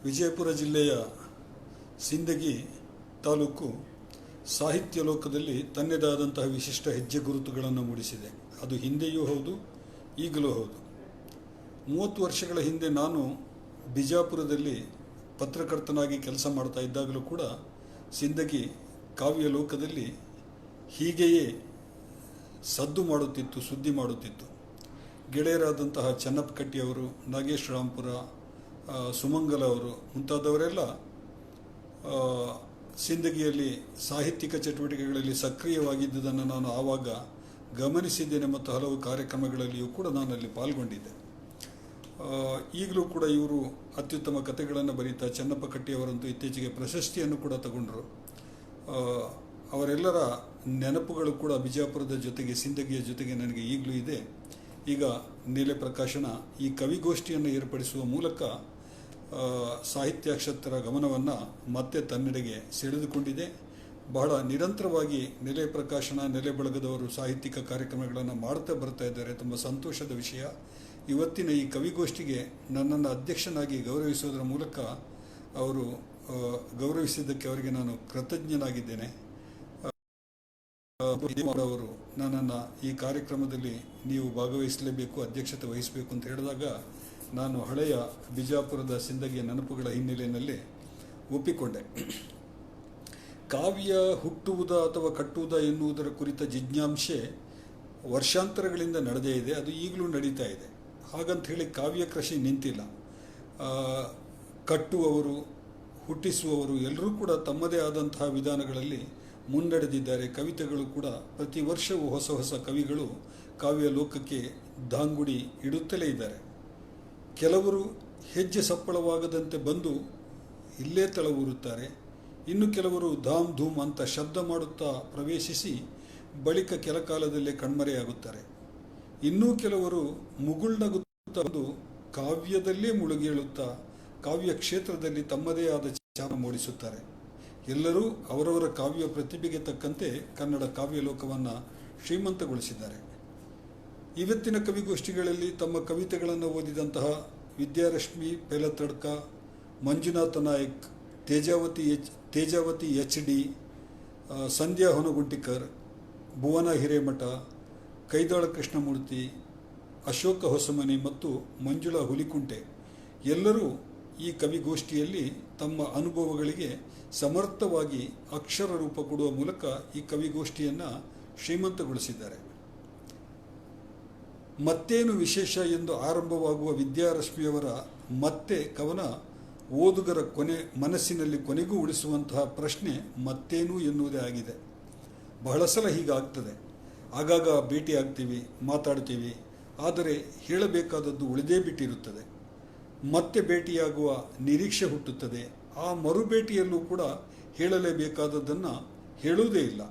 ವಿಜಯಪುರ ಜಿಲ್ಲೆಯ ಸಿಂದಗಿ ತಾಲೂಕು ಸಾಹಿತ್ಯ ಲೋಕದಲ್ಲಿ ತನ್ನದೇ ಆದಂತಹ ವಿಶಿಷ್ಟ ಹೆಜ್ಜೆ ಗುರುತುಗಳನ್ನು ಮೂಡಿಸಿದೆ. ಅದು ಹಿಂದೆಯೂ ಹೌದು, ಈಗಲೂ ಹೌದು. 30 ವರ್ಷಗಳ ಹಿಂದೆ ನಾನು ಬಿಜಾಪುರದಲ್ಲಿ ಪತ್ರಕರ್ತನಾಗಿ ಕೆಲಸ ಮಾಡ್ತಾ ಇದ್ದಾಗಲೂ ಕೂಡ ಸಿಂದಗಿ ಕಾವ್ಯ ಲೋಕದಲ್ಲಿ ಹೀಗೆಯೇ ಸದ್ದು ಮಾಡುತ್ತಿತ್ತು, ಸುದ್ದಿ ಮಾಡುತ್ತಿತ್ತು. ಗೆಳೆಯರಾದಂತಹ ಚೆನ್ನಪ್ಪ ಕಟ್ಟಿಯವರು, ನಾಗೇಶ್ ರಾಂಪುರ, ಸುಮಂಗಲ ಅವರು ಮುಂತಾದವರೆಲ್ಲ ಸಿಂದಗಿಯಲ್ಲಿ ಸಾಹಿತ್ಯಿಕ ಚಟುವಟಿಕೆಗಳಲ್ಲಿ ಸಕ್ರಿಯವಾಗಿದ್ದುದನ್ನು ನಾನು ಆವಾಗ ಗಮನಿಸಿದ್ದೇನೆ ಮತ್ತು ಹಲವು ಕಾರ್ಯಕ್ರಮಗಳಲ್ಲಿಯೂ ಕೂಡ ನಾನಲ್ಲಿ ಪಾಲ್ಗೊಂಡಿದ್ದೆ. ಈಗಲೂ ಕೂಡ ಇವರು ಅತ್ಯುತ್ತಮ ಕಥೆಗಳನ್ನು ಬರೀತಾ ಚೆನ್ನಪ್ಪ ಕಟ್ಟಿಯವರಂತೂ ಇತ್ತೀಚೆಗೆ ಪ್ರಶಸ್ತಿಯನ್ನು ಕೂಡ ತಗೊಂಡರು. ಅವರೆಲ್ಲರ ನೆನಪುಗಳು ಕೂಡ ಬಿಜಾಪುರದ ಜೊತೆಗೆ ಸಿಂದಗಿಯ ಜೊತೆಗೆ ನನಗೆ ಈಗಲೂ ಇದೆ. ಈಗ ನೀಲೆ ಪ್ರಕಾಶನ ಈ ಕವಿಗೋಷ್ಠಿಯನ್ನು ಏರ್ಪಡಿಸುವ ಮೂಲಕ ಸಾಹಿತ್ಯಾಕ್ಷತರ ಗಮನವನ್ನು ಮತ್ತೆ ತನ್ನೆಡೆಗೆ ಸೆಳೆದುಕೊಂಡಿದೆ. ಬಹಳ ನಿರಂತರವಾಗಿ ನೆಲೆ ಪ್ರಕಾಶನ, ನೆಲೆ ಬಳಗದವರು ಸಾಹಿತ್ಯಿಕ ಕಾರ್ಯಕ್ರಮಗಳನ್ನು ಮಾಡ್ತಾ ಬರ್ತಾ ಇದ್ದಾರೆ. ತುಂಬ ಸಂತೋಷದ ವಿಷಯ. ಇವತ್ತಿನ ಈ ಕವಿಗೋಷ್ಠಿಗೆ ನನ್ನನ್ನು ಅಧ್ಯಕ್ಷನಾಗಿ ಗೌರವಿಸುವುದರ ಮೂಲಕ ಅವರು ಗೌರವಿಸಿದ್ದಕ್ಕೆ ಅವರಿಗೆ ನಾನು ಕೃತಜ್ಞನಾಗಿದ್ದೇನೆ. ಅವರು ನನ್ನನ್ನು ಈ ಕಾರ್ಯಕ್ರಮದಲ್ಲಿ ನೀವು ಭಾಗವಹಿಸಲೇಬೇಕು, ಅಧ್ಯಕ್ಷತೆ ವಹಿಸಬೇಕು ಅಂತ ಹೇಳಿದಾಗ ನಾನು ಹಳೆಯ ಬಿಜಾಪುರದ ಸಿಂದಗಿಯ ನೆನಪುಗಳ ಹಿನ್ನೆಲೆಯಲ್ಲಿ ಒಪ್ಪಿಕೊಂಡೆ. ಕಾವ್ಯ ಹುಟ್ಟುವುದಾ ಅಥವಾ ಕಟ್ಟುವುದಾ ಎನ್ನುವುದರ ಕುರಿತ ಜಿಜ್ಞಾಂಸೆ ವರ್ಷಾಂತರಗಳಿಂದ ನಡೆದೇ ಇದೆ. ಅದು ಈಗಲೂ ನಡೀತಾ ಇದೆ. ಹಾಗಂತ ಹೇಳಿ ಕಾವ್ಯ ಕೃಷಿ ನಿಂತಿಲ್ಲ. ಕಟ್ಟುವವರು, ಹುಟ್ಟಿಸುವವರು ಎಲ್ಲರೂ ಕೂಡ ತಮ್ಮದೇ ಆದಂತಹ ವಿಧಾನಗಳಲ್ಲಿ ಮುನ್ನಡೆದಿದ್ದಾರೆ. ಕವಿತೆಗಳು ಕೂಡ ಪ್ರತಿ ವರ್ಷವೂ ಹೊಸ ಹೊಸ ಕವಿಗಳು ಕಾವ್ಯ ಲೋಕಕ್ಕೆ ದಾಂಗುಡಿ ಇಡುತ್ತಲೇ ಇದ್ದಾರೆ. ಕೆಲವರು ಹೆಜ್ಜೆ ಸಪ್ಪಳವಾಗದಂತೆ ಬಂದು ಇಲ್ಲೇ ತಳವೂರುತ್ತಾರೆ. ಇನ್ನು ಕೆಲವರು ಧಾಮ್ ಧೂಮ್ ಅಂತ ಶಬ್ದ ಮಾಡುತ್ತಾ ಪ್ರವೇಶಿಸಿ ಬಳಿಕ ಕೆಲ ಕಾಲದಲ್ಲೇ ಕಣ್ಮರೆಯಾಗುತ್ತಾರೆ. ಇನ್ನೂ ಕೆಲವರು ಮುಗುಳ್ನಗುತ್ತಾ ಬಂದು ಕಾವ್ಯದಲ್ಲೇ ಮುಳುಗೇಳುತ್ತಾ ಕಾವ್ಯ ಕ್ಷೇತ್ರದಲ್ಲಿ ತಮ್ಮದೇ ಆದ ಛಾಪ ಮೂಡಿಸುತ್ತಾರೆ. ಎಲ್ಲರೂ ಅವರವರ ಕಾವ್ಯ ಪ್ರತಿಭೆಗೆ ತಕ್ಕಂತೆ ಕನ್ನಡ ಕಾವ್ಯ ಲೋಕವನ್ನು ಶ್ರೀಮಂತಗೊಳಿಸಿದ್ದಾರೆ. ಇವತ್ತಿನ ಕವಿಗೋಷ್ಠಿಗಳಲ್ಲಿ ತಮ್ಮ ಕವಿತೆಗಳನ್ನು ಓದಿದಂತಹ ವಿದ್ಯಾರಶ್ಮಿ ಪೆಲತಡ್ಕ, ಮಂಜುನಾಥ ನಾಯಕ್, ತೇಜಾವತಿ HD, ಸಂಧ್ಯಾ ಹೊನಗುಂಟಿಕರ್, ಭುವನ ಹಿರೇಮಠ, ಕೈದಾಳ ಕೃಷ್ಣಮೂರ್ತಿ, ಅಶೋಕ ಹೊಸಮನಿ ಮತ್ತು ಮಂಜುಳಾ ಹುಲಿಕುಂಟೆ ಎಲ್ಲರೂ ಈ ಕವಿಗೋಷ್ಠಿಯಲ್ಲಿ ತಮ್ಮ ಅನುಭವಗಳಿಗೆ ಸಮರ್ಥವಾಗಿ ಅಕ್ಷರ ರೂಪ ಕೊಡುವ ಮೂಲಕ ಈ ಕವಿಗೋಷ್ಠಿಯನ್ನು ಶ್ರೀಮಂತಗೊಳಿಸಿದ್ದಾರೆ. ಮತ್ತೇನು ವಿಶೇಷ ಎಂದು ಆರಂಭವಾಗುವ ವಿದ್ಯಾರಶ್ಮಿಯವರ ಮತ್ತೆ ಕವನ ಓದುಗರ ಮನಸ್ಸಿನಲ್ಲಿ ಕೊನೆಗೂ ಉಳಿಸುವಂತಹ ಪ್ರಶ್ನೆ ಮತ್ತೇನು ಎನ್ನುವುದೇ ಆಗಿದೆ. ಬಹಳ ಸಲ ಹೀಗಾಗ್ತದೆ. ಆಗಾಗ ಭೇಟಿಯಾಗ್ತೀವಿ, ಮಾತಾಡ್ತೀವಿ, ಆದರೆ ಹೇಳಬೇಕಾದದ್ದು ಉಳಿದೇ ಬಿಟ್ಟಿರುತ್ತದೆ. ಮತ್ತೆ ಭೇಟಿಯಾಗುವ ನಿರೀಕ್ಷೆ ಹುಟ್ಟುತ್ತದೆ. ಆ ಮರುಭೇಟಿಯಲ್ಲೂ ಕೂಡ ಹೇಳಲೇಬೇಕಾದದ್ದನ್ನು ಹೇಳುವುದೇ ಇಲ್ಲ.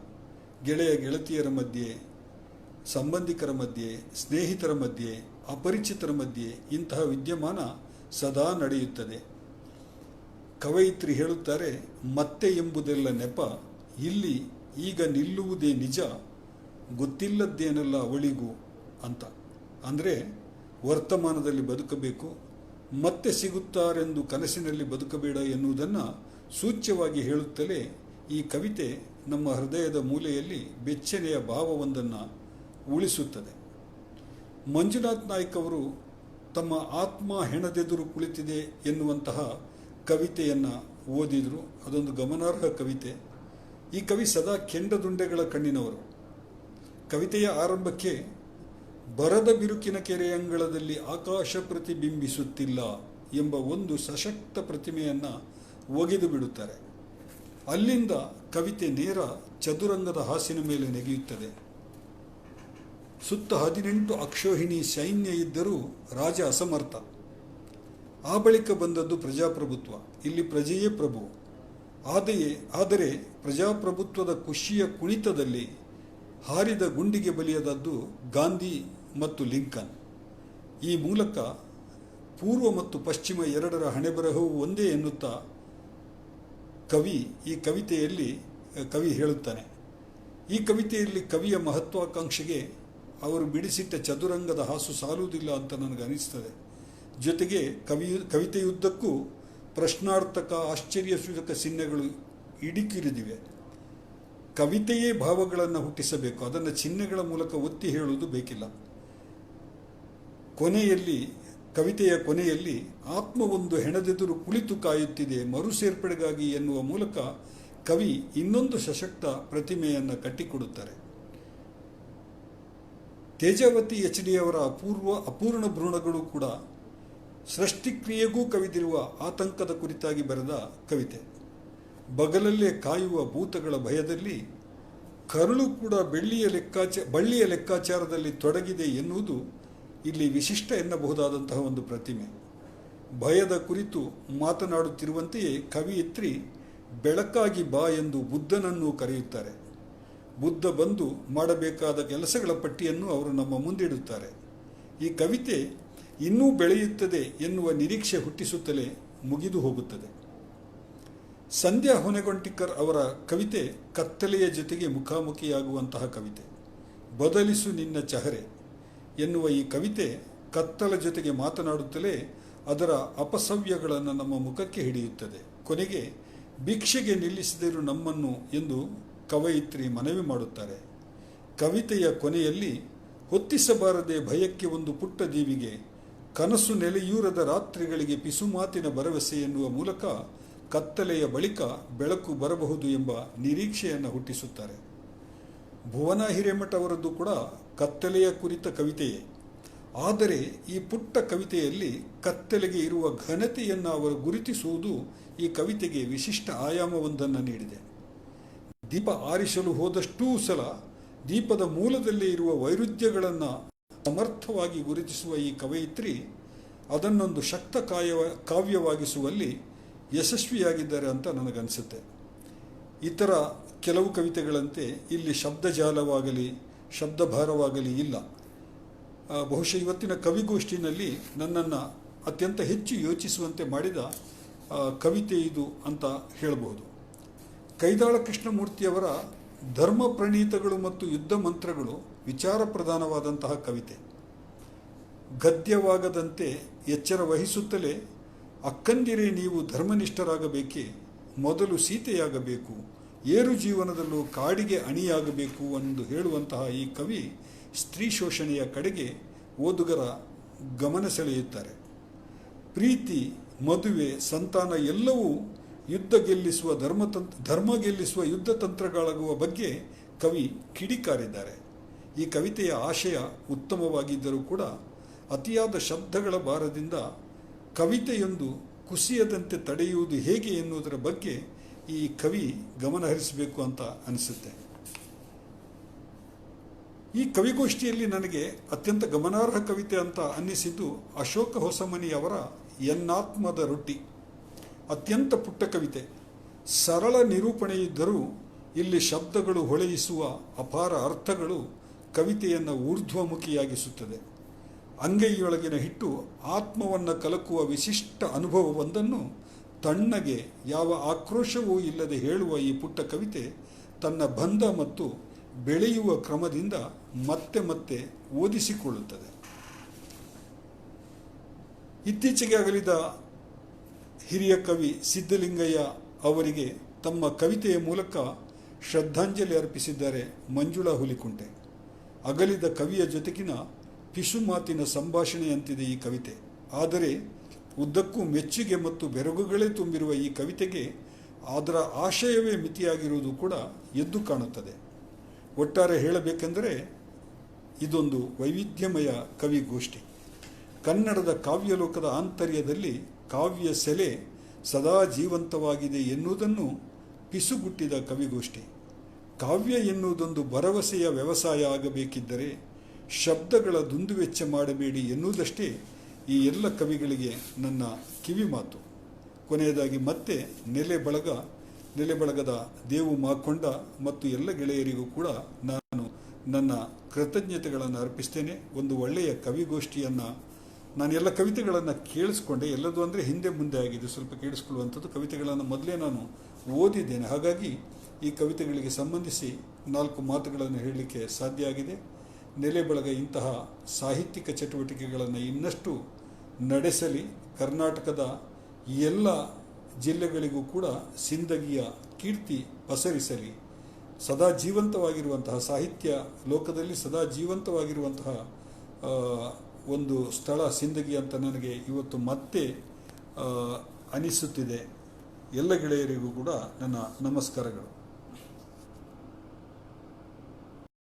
ಗೆಳೆಯ ಗೆಳತಿಯರ ಮಧ್ಯೆ, ಸಂಬಂಧಿಕರ ಮಧ್ಯೆ, ಸ್ನೇಹಿತರ ಮಧ್ಯೆ, ಅಪರಿಚಿತರ ಮಧ್ಯೆ ಇಂತಹ ವಿದ್ಯಮಾನ ಸದಾ ನಡೆಯುತ್ತದೆ. ಕವಯಿತ್ರಿ ಹೇಳುತ್ತಾರೆ, ಮತ್ತೆ ಎಂಬುದೆಲ್ಲ ನೆಪ, ಇಲ್ಲಿ ಈಗ ನಿಲ್ಲುವುದೇ ನಿಜ, ಗೊತ್ತಿಲ್ಲದ್ದೇನೆಲ್ಲ ಅವಳಿಗೂ ಅಂತ. ಅಂದರೆ ವರ್ತಮಾನದಲ್ಲಿ ಬದುಕಬೇಕು, ಮತ್ತೆ ಸಿಗುತ್ತಾರೆಂದು ಕನಸಿನಲ್ಲಿ ಬದುಕಬೇಡ ಎನ್ನುವುದನ್ನು ಸೂಚ್ಯವಾಗಿ ಹೇಳುತ್ತಲೇ ಈ ಕವಿತೆ ನಮ್ಮ ಹೃದಯದ ಮೂಲೆಯಲ್ಲಿ ಬೆಚ್ಚನೆಯ ಭಾವವೊಂದನ್ನು ಉಳಿಸುತ್ತದೆ. ಮಂಜುನಾಥ್ ನಾಯ್ಕ್ ಅವರು ತಮ್ಮ ಆತ್ಮ ಹೆಣದೆದುರು ಕುಳಿತಿದೆ ಎನ್ನುವಂತಹ ಕವಿತೆಯನ್ನು ಓದಿದರು. ಅದೊಂದು ಗಮನಾರ್ಹ ಕವಿತೆ. ಈ ಕವಿ ಸದಾ ಕೆಂಡದುಂಡೆಗಳ ಕಣ್ಣಿನವರು. ಕವಿತೆಯ ಆರಂಭಕ್ಕೆ ಬರದ ಬಿರುಕಿನ ಕೆರೆಯಂಗಳದಲ್ಲಿ ಆಕಾಶ ಪ್ರತಿಬಿಂಬಿಸುತ್ತಿಲ್ಲ ಎಂಬ ಒಂದು ಸಶಕ್ತ ಪ್ರತಿಮೆಯನ್ನು ಒಗೆದು ಬಿಡುತ್ತಾರೆ. ಅಲ್ಲಿಂದ ಕವಿತೆ ನೇರ ಚದುರಂಗದ ಹಾಸಿನ ಮೇಲೆ ನೆಗೆಯುತ್ತದೆ. ಸುತ್ತ 18 ಅಕ್ಷೋಹಿಣಿ ಸೈನ್ಯ ಇದ್ದರೂ ರಾಜ ಅಸಮರ್ಥ. ಆ ಬಳಿಕ ಬಂದದ್ದು ಪ್ರಜಾಪ್ರಭುತ್ವ. ಇಲ್ಲಿ ಪ್ರಜೆಯೇ ಪ್ರಭು. ಆದರೆ ಪ್ರಜಾಪ್ರಭುತ್ವದ ಖುಷಿಯ ಕುಣಿತದಲ್ಲಿ ಹಾರಿದ ಗುಂಡಿಗೆ ಬಲಿಯಾದದ್ದು ಗಾಂಧಿ ಮತ್ತು ಲಿಂಕನ್. ಈ ಮೂಲಕ ಪೂರ್ವ ಮತ್ತು ಪಶ್ಚಿಮ ಎರಡರ ಹಣೆಬರಹವು ಒಂದೇ ಎನ್ನುತ್ತಾ ಕವಿ ಹೇಳುತ್ತಾನೆ. ಈ ಕವಿತೆಯಲ್ಲಿ ಕವಿಯ ಮಹತ್ವಾಕಾಂಕ್ಷೆಗೆ ಅವರು ಬಿಡಿಸಿಟ್ಟ ಚದುರಂಗದ ಹಾಸು ಸಾಲುವುದಿಲ್ಲ ಅಂತ ನನಗೆ ಅನಿಸ್ತದೆ. ಜೊತೆಗೆ ಕವಿತೆಯುದ್ದಕ್ಕೂ ಪ್ರಶ್ನಾರ್ಥಕ, ಆಶ್ಚರ್ಯಸೂಚಕ ಚಿಹ್ನೆಗಳು ಇಡಿಕಿರಿದಿವೆ. ಕವಿತೆಯೇ ಭಾವಗಳನ್ನು ಹುಟ್ಟಿಸಬೇಕು, ಅದನ್ನು ಚಿಹ್ನೆಗಳ ಮೂಲಕ ಒತ್ತಿ ಹೇಳುವುದು ಬೇಕಿಲ್ಲ. ಕವಿತೆಯ ಕೊನೆಯಲ್ಲಿ ಆತ್ಮವೊಂದು ಹೆಣದೆದುರು ಕುಳಿತು ಕಾಯುತ್ತಿದೆ ಮರು ಸೇರ್ಪಡೆಗಾಗಿ ಎನ್ನುವ ಮೂಲಕ ಕವಿ ಇನ್ನೊಂದು ಸಶಕ್ತ ಪ್ರತಿಮೆಯನ್ನು ಕಟ್ಟಿಕೊಡುತ್ತಾರೆ. ತೇಜಾವತಿ HD ಅವರ ಅಪೂರ್ಣ ಭ್ರೂಣಗಳು ಕೂಡ ಸೃಷ್ಟಿಕ್ರಿಯೆಗೂ ಕವಿದಿರುವ ಆತಂಕದ ಕುರಿತಾಗಿ ಬರೆದ ಕವಿತೆ. ಬಗಲಲ್ಲೇ ಕಾಯುವ ಭೂತಗಳ ಭಯದಲ್ಲಿ ಕರುಳು ಕೂಡ ಬಳ್ಳಿಯ ಲೆಕ್ಕಾಚಾರದಲ್ಲಿ ತೊಡಗಿದೆ ಎನ್ನುವುದು ಇಲ್ಲಿ ವಿಶಿಷ್ಟ ಎನ್ನಬಹುದಾದಂತಹ ಒಂದು ಪ್ರತಿಮೆ. ಭಯದ ಕುರಿತು ಮಾತನಾಡುತ್ತಿರುವಂತೆಯೇ ಕವಿಯಿತ್ರಿ ಬೆಳಕಾಗಿ ಬಾ ಎಂದು ಬುದ್ಧನನ್ನು ಕರೆಯುತ್ತಾರೆ. ಬುದ್ಧ ಬಂದು ಮಾಡಬೇಕಾದ ಕೆಲಸಗಳ ಪಟ್ಟಿಯನ್ನು ಅವರು ನಮ್ಮ ಮುಂದಿಡುತ್ತಾರೆ. ಈ ಕವಿತೆ ಇನ್ನೂ ಬೆಳೆಯುತ್ತದೆ ಎನ್ನುವ ನಿರೀಕ್ಷೆ ಹುಟ್ಟಿಸುತ್ತಲೇ ಮುಗಿದು ಹೋಗುತ್ತದೆ. ಸಂಧ್ಯಾ ಹೊನೆಗೊಂಟಿಕರ್ ಅವರ ಕವಿತೆ ಕತ್ತಲೆಯ ಜೊತೆಗೆ ಮುಖಾಮುಖಿಯಾಗುವಂತಹ ಕವಿತೆ. ಬದಲಿಸು ನಿನ್ನ ಚಹರೆ ಎನ್ನುವ ಈ ಕವಿತೆ ಕತ್ತಲ ಜೊತೆಗೆ ಮಾತನಾಡುತ್ತಲೇ ಅದರ ಅಪಸವ್ಯಗಳನ್ನು ನಮ್ಮ ಮುಖಕ್ಕೆ ಹಿಡಿಯುತ್ತದೆ. ಕೊನೆಗೆ ಭಿಕ್ಷೆಗೆ ನಿಲ್ಲಿಸಿದರು ನಮ್ಮನ್ನು ಎಂದು ಕವಯಿತ್ರಿ ಮನವಿ ಮಾಡುತ್ತಾರೆ. ಕವಿತೆಯ ಕೊನೆಯಲ್ಲಿ ಹೊತ್ತಿಸಬಾರದೆ ಭಯಕ್ಕೆ ಒಂದು ಪುಟ್ಟ ದೀವಿಗೆ, ಕನಸು ನೆಲೆಯೂರದ ರಾತ್ರಿಗಳಿಗೆ ಪಿಸುಮಾತಿನ ಭರವಸೆ ಎನ್ನುವ ಮೂಲಕ ಕತ್ತಲೆಯ ಬಳಿಕ ಬೆಳಕು ಬರಬಹುದು ಎಂಬ ನಿರೀಕ್ಷೆಯನ್ನು ಹುಟ್ಟಿಸುತ್ತಾರೆ. ಭುವನ ಹಿರೇಮಠ ಅವರದ್ದು ಕೂಡ ಕತ್ತಲೆಯ ಕುರಿತ ಕವಿತೆಯೇ. ಆದರೆ ಈ ಪುಟ್ಟ ಕವಿತೆಯಲ್ಲಿ ಕತ್ತಲೆಗೆ ಇರುವ ಘನತೆಯನ್ನು ಅವರು ಗುರುತಿಸುವುದು ಈ ಕವಿತೆಗೆ ವಿಶಿಷ್ಟ ಆಯಾಮವೊಂದನ್ನು ನೀಡಿದೆ. ದೀಪ ಆರಿಸಲು ಹೋದಷ್ಟೂ ಸಲ ದೀಪದ ಮೂಲದಲ್ಲೇ ಇರುವ ವೈರುಧ್ಯಗಳನ್ನು ಸಮರ್ಥವಾಗಿ ಗುರುತಿಸುವ ಈ ಕವಯಿತ್ರಿ ಅದನ್ನೊಂದು ಶಕ್ತ ಕಾವ್ಯವಾಗಿಸುವಲ್ಲಿ ಯಶಸ್ವಿಯಾಗಿದ್ದಾರೆ ಅಂತ ನನಗನ್ಸುತ್ತೆ. ಇತರ ಕೆಲವು ಕವಿತೆಗಳಂತೆ ಇಲ್ಲಿ ಶಬ್ದಜಾಲವಾಗಲಿ ಶಬ್ದಭಾರವಾಗಲಿ ಇಲ್ಲ. ಬಹುಶಃ ಇವತ್ತಿನ ಕವಿಗೋಷ್ಠಿನಲ್ಲಿ ನನ್ನನ್ನು ಅತ್ಯಂತ ಹೆಚ್ಚು ಯೋಚಿಸುವಂತೆ ಮಾಡಿದ ಕವಿತೆ ಇದು ಅಂತ ಹೇಳಬಹುದು. ಕೈದಾಳ ಕೃಷ್ಣಮೂರ್ತಿಯವರ ಧರ್ಮ ಪ್ರಣೀತಗಳು ಮತ್ತು ಯುದ್ಧ ಮಂತ್ರಗಳು ವಿಚಾರ ಪ್ರಧಾನವಾದಂತಹ ಕವಿತೆ. ಗದ್ಯವಾಗದಂತೆ ಎಚ್ಚರ ವಹಿಸುತ್ತಲೇ ಅಕ್ಕಂದಿರೇ ನೀವು ಧರ್ಮನಿಷ್ಠರಾಗಬೇಕೇ, ಮೊದಲು ಸೀತೆಯಾಗಬೇಕು, ಏರು ಜೀವನದಲ್ಲೂ ಕಾಡಿಗೆ ಅಣಿಯಾಗಬೇಕು ಎಂದು ಹೇಳುವಂತಹ ಈ ಕವಿ ಸ್ತ್ರೀ ಶೋಷಣೆಯ ಕಡೆಗೆ ಓದುಗರ ಗಮನ ಸೆಳೆಯುತ್ತಾರೆ. ಪ್ರೀತಿ, ಮದುವೆ, ಸಂತಾನ ಎಲ್ಲವೂ ಧರ್ಮ ಗೆಲ್ಲಿಸುವ ಯುದ್ಧ ತಂತ್ರಗಳಾಗುವ ಬಗ್ಗೆ ಕವಿ ಕಿಡಿಕಾರಿದ್ದಾರೆ. ಈ ಕವಿತೆಯ ಆಶಯ ಉತ್ತಮವಾಗಿದ್ದರೂ ಕೂಡ ಅತಿಯಾದ ಶಬ್ದಗಳ ಭಾರದಿಂದ ಕವಿತೆಯೊಂದು ಕುಸಿಯದಂತೆ ತಡೆಯುವುದು ಹೇಗೆ ಎನ್ನುವುದರ ಬಗ್ಗೆ ಈ ಕವಿ ಗಮನಹರಿಸಬೇಕು ಅಂತ ಅನಿಸುತ್ತೆ. ಈ ಕವಿಗೋಷ್ಠಿಯಲ್ಲಿ ನನಗೆ ಅತ್ಯಂತ ಗಮನಾರ್ಹ ಕವಿತೆ ಅಂತ ಅನ್ನಿಸಿದ್ದು ಅಶೋಕ ಹೊಸಮನಿಯವರ ಎನ್ನಾತ್ಮದ ರೊಟ್ಟಿ. ಅತ್ಯಂತ ಪುಟ್ಟ ಕವಿತೆ, ಸರಳ ನಿರೂಪಣೆಯಿದ್ದರೂ ಇಲ್ಲಿ ಶಬ್ದಗಳು ಹೊಳೆಯಿಸುವ ಅಪಾರ ಅರ್ಥಗಳು ಕವಿತೆಯನ್ನು ಊರ್ಧ್ವಮುಖಿಯಾಗಿಸುತ್ತದೆ. ಅಂಗೈಯೊಳಗಿನ ಹಿಟ್ಟು ಆತ್ಮವನ್ನು ಕಲಕುವ ವಿಶಿಷ್ಟ ಅನುಭವವೊಂದನ್ನು ತಣ್ಣಗೆ ಯಾವ ಆಕ್ರೋಶವೂ ಇಲ್ಲದೆ ಹೇಳುವ ಈ ಪುಟ್ಟ ಕವಿತೆ ತನ್ನ ಬಂಧ ಮತ್ತು ಬೆಳೆಯುವ ಕ್ರಮದಿಂದ ಮತ್ತೆ ಮತ್ತೆ ಓದಿಸಿಕೊಳ್ಳುತ್ತದೆ. ಇತ್ತೀಚೆಗೆ ಅಗಲಿದ ಹಿರಿಯ ಕವಿ ಸಿದ್ಧಲಿಂಗಯ್ಯ ಅವರಿಗೆ ತಮ್ಮ ಕವಿತೆಯ ಮೂಲಕ ಶ್ರದ್ಧಾಂಜಲಿ ಅರ್ಪಿಸಿದ್ದಾರೆ ಮಂಜುಳಾ ಹುಲಿಕುಂಟೆ. ಅಗಲಿದ ಕವಿಯ ಜೊತೆಗಿನ ಪಿಸುಮಾತಿನ ಸಂಭಾಷಣೆಯಂತಿದೆ ಈ ಕವಿತೆ. ಆದರೆ ಉದ್ದಕ್ಕೂ ಮೆಚ್ಚುಗೆ ಮತ್ತು ಬೆರಗುಗಳೇ ತುಂಬಿರುವ ಈ ಕವಿತೆಗೆ ಅದರ ಆಶಯವೇ ಮಿತಿಯಾಗಿರುವುದು ಕೂಡ ಎದ್ದು ಕಾಣುತ್ತದೆ. ಒಟ್ಟಾರೆ ಹೇಳಬೇಕೆಂದರೆ ಇದೊಂದು ವೈವಿಧ್ಯಮಯ ಕವಿಗೋಷ್ಠಿ. ಕನ್ನಡದ ಕಾವ್ಯಲೋಕದ ಆಂತರ್ಯದಲ್ಲಿ ಕಾವ್ಯ ಸೆಲೆ ಸದಾ ಜೀವಂತವಾಗಿದೆ ಎನ್ನುವುದನ್ನು ಪಿಸುಗುಟ್ಟಿದ ಕವಿಗೋಷ್ಠಿ. ಕಾವ್ಯ ಎನ್ನುವುದೊಂದು ಭರವಸೆಯ ವ್ಯವಸಾಯ ಆಗಬೇಕಿದ್ದರೆ ಶಬ್ದಗಳ ದುಂದುವೆಚ್ಚ ಮಾಡಬೇಡಿ ಎನ್ನುವುದಷ್ಟೇ ಈ ಎಲ್ಲ ಕವಿಗಳಿಗೆ ನನ್ನ ಕಿವಿ ಮಾತು. ಕೊನೆಯದಾಗಿ ಮತ್ತೆ ನೆಲೆ ಬಳಗದ ದೇವು ಮಾಕೊಂಡ ಮತ್ತು ಎಲ್ಲ ಗೆಳೆಯರಿಗೂ ಕೂಡ ನಾನು ನನ್ನ ಕೃತಜ್ಞತೆಗಳನ್ನು ಅರ್ಪಿಸ್ತೇನೆ. ಒಂದು ಒಳ್ಳೆಯ ಕವಿಗೋಷ್ಠಿಯನ್ನು ನಾನು ಎಲ್ಲ ಕವಿತೆಗಳನ್ನು ಕೇಳಿಸ್ಕೊಂಡೆ. ಎಲ್ಲದು ಅಂದರೆ ಹಿಂದೆ ಮುಂದೆ ಆಗಿದೆ, ಸ್ವಲ್ಪ ಕೇಳಿಸ್ಕೊಳ್ಳುವಂಥದ್ದು. ಕವಿತೆಗಳನ್ನು ಮೊದಲೇ ನಾನು ಓದಿದ್ದೇನೆ, ಹಾಗಾಗಿ ಈ ಕವಿತೆಗಳಿಗೆ ಸಂಬಂಧಿಸಿ 4 ಮಾತುಗಳನ್ನು ಹೇಳಲಿಕ್ಕೆ ಸಾಧ್ಯ ಆಗಿದೆ. ನೆಲೆ ಬಳಗ ಇಂತಹ ಸಾಹಿತ್ಯಿಕ ಚಟುವಟಿಕೆಗಳನ್ನು ಇನ್ನಷ್ಟು ನಡೆಸಲಿ. ಕರ್ನಾಟಕದ ಎಲ್ಲ ಜಿಲ್ಲೆಗಳಿಗೂ ಕೂಡ ಸಿಂದಗಿಯ ಕೀರ್ತಿ ಪಸರಿಸಲಿ. ಸದಾ ಜೀವಂತವಾಗಿರುವಂತಹ ಸಾಹಿತ್ಯ ಲೋಕದಲ್ಲಿ ಸದಾ ಜೀವಂತವಾಗಿರುವಂತಹ ಒಂದು ಸ್ಥಳ ಸಿಂದಗಿ ಅಂತ ನನಗೆ ಇವತ್ತು ಮತ್ತೆ ಅನಿಸುತ್ತಿದೆ. ಎಲ್ಲ ಗೆಳೆಯರಿಗೂ ಕೂಡ ನನ್ನ ನಮಸ್ಕಾರಗಳು.